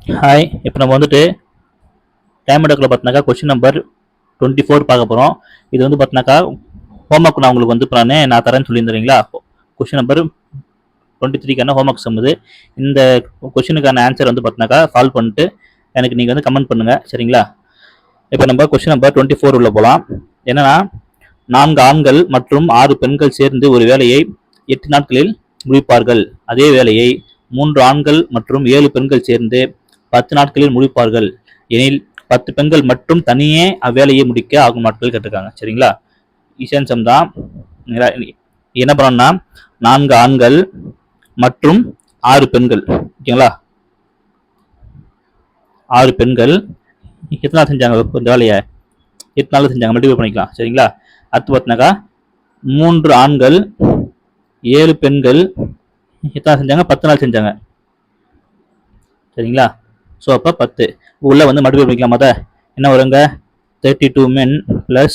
Hi, இப்போ நம்ம வந்துட்டு டைம் எடுக்கல பார்த்தினாக்கா கொஸ்டின் நம்பர் 24 பார்க்க போகிறோம். இது வந்து பார்த்தினாக்கா ஹோம்ஒர்க் நான் உங்களுக்கு வந்து நான் தரேன்னு சொல்லியிருந்தீங்களா? கொஸ்டின் நம்பர் 23க்கான ஹோம்ஒர்க் சம்முது. இந்த கொஸ்டினுக்கான ஆன்சர் வந்து பார்த்தினாக்கா சால்வ் பண்ணிட்டு எனக்கு நீங்கள் வந்து கமெண்ட் பண்ணுங்கள், சரிங்களா? இப்போ நம்ம கொஸ்டின் நம்பர் 24 உள்ள போகலாம். என்னன்னா, 4 ஆண்கள் மற்றும் 6 பெண்கள் சேர்ந்து ஒரு வேலையை 8 நாட்களில் முடிப்பார்கள். அதே வேலையை 3 ஆண்கள் மற்றும் 7 பெண்கள் சேர்ந்து 10 நாட்களில் முடிப்பார்கள் எனில் 10 பெண்கள் மட்டும் தனியே அவ்வேலையை முடிக்க ஆகும் நாட்கள் கேட்டிருக்காங்க, சரிங்களா? ஈஸியான சம் தான். என்ன பண்ணோம்னா, 4 ஆண்கள் மற்றும் 6 பெண்கள், ஓகேங்களா? 6 பெண்கள் எத்தனை நாள் செஞ்சாங்க இந்த வேலையை? 8 நாள் செஞ்சாங்க, மல்டிபிள் பண்ணிக்கலாம், சரிங்களா? அடுத்து பார்த்தினாக்கா 3 ஆண்கள் 7 பெண்கள் எத்தனை செஞ்சாங்க? 10 நாள் செஞ்சாங்க, சரிங்களா? ஸோ அப்போ 10 உள்ள வந்து மல்டிபிள் பண்ணிக்கலாம். அதை என்ன வருங்க? 32 men plus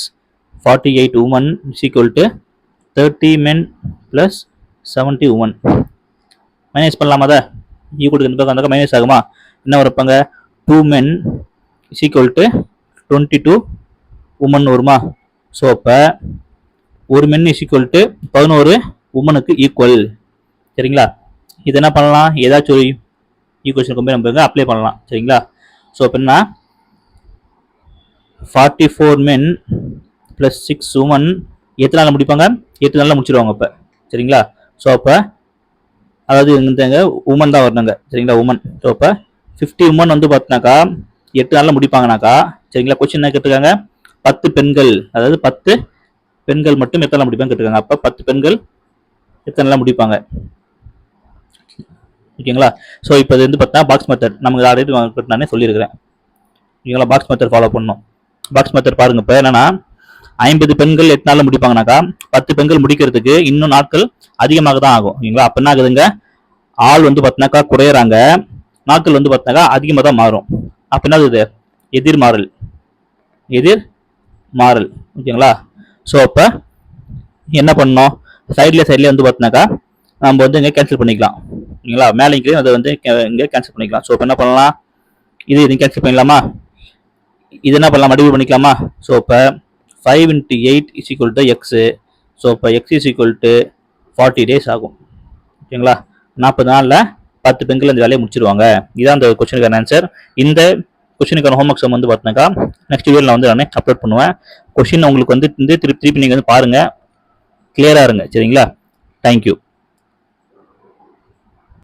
48 women is equal to 30 men plus 70 women. Minus பண்ணலாமா? அதை ஈக்குவல் இந்த பக்கம் அந்த மைனஸ் ஆகுமா? என்ன வரப்பாங்க? 2 men is equal to 22 women வருமா? ஸோ அப்போ ஒரு men is equal to 11 உமனுக்கு ஈக்குவல், சரிங்களா? இது என்ன பண்ணலாம்? ஏதாச்சும் ஒரு ஈக்குவேஷன் கொண்டு நம்ம அப்ளை பண்ணலாம், சரிங்களா? ஸோ அப்போ என்ன, 44 men plus 6 women எத்தனை நாளில் முடிப்பாங்க? 8 நாளில் முடிச்சிடுவாங்க இப்போ, சரிங்களா? ஸோ அப்போ அதாவது இந்த உமன் தான் வரணுங்க, சரிங்களா? உமன். ஸோ அப்போ 50 உமன் வந்து பார்த்தினாக்கா 8 நாளில் முடிப்பாங்கனாக்கா, சரிங்களா? கொஸ்டின் என்ன கேட்டிருக்காங்க? 10 பெண்கள், அதாவது 10 பெண்கள் மட்டும் எத்தனை நாள் முடிப்பாங்க கேட்டிருக்காங்க. அப்போ 10 பெண்கள் எத்தனை நாளில் முடிப்பாங்க, ஓகேங்களா? ஸோ இப்போ இது வந்து பார்த்தா பாக்ஸ் மெத்தட் நமக்கு ஆல்ரெடி நானே சொல்லியிருக்கிறேன், ஓகேங்களா? பாக்ஸ் மெத்தட் ஃபாலோ பண்ணணும். பாக்ஸ் மெத்தட் பாருங்க. இப்போ என்னன்னா, 50 பெண்கள் 8 நாளில் முடிப்பாங்கனாக்கா 10 பெண்கள் முடிக்கிறதுக்கு இன்னும் நாட்கள் அதிகமாக தான் ஆகும், ஓகேங்களா? அப்போ என்ன ஆகுதுங்க? ஆள் வந்து பார்த்தினாக்கா குறையிறாங்க, நாட்கள் வந்து பார்த்தினாக்கா அதிகமாக தான் மாறும். அப்போ என்ன ஆகுது? எதிர்மாறல், ஓகேங்களா? ஸோ அப்போ என்ன பண்ணணும்? சைட்லேயே வந்து பார்த்தினாக்கா நம்ம வந்து இங்கே கேன்சல் பண்ணிக்கலாம், ஓகேங்களா? மேலே இங்கே அதை வந்து இங்கே கேன்சல் பண்ணிக்கலாம். ஸோ இப்போ என்ன பண்ணலாம்? இது கேன்சல் பண்ணிடலாமா? இது என்ன பண்ணலாம்? மல்டிபிள் பண்ணிக்கலாமா? ஸோ இப்போ 5 × 8 is equal to x. So இப்போ x is equal to 40 days ஆகும், ஓகேங்களா? 40 நாளில் 10 பெண்கள் இந்த வேலையை முடிச்சிருவாங்க. இதான் அந்த கொஸ்டினுக்கான ஆன்சர். இந்த கொஸ்டினுக்கான ஹோம்ஒர்க் சம் வந்து பார்த்தினாக்கா நெக்ஸ்ட் வீடியோவில் நான் வந்து நானே அப்லோட் பண்ணுவேன். கொஸ்டின் உங்களுக்கு வந்து திருப்பி நீங்கள் வந்து பாருங்கள், கிளியராக இருங்க, சரிங்களா? தேங்க்யூ.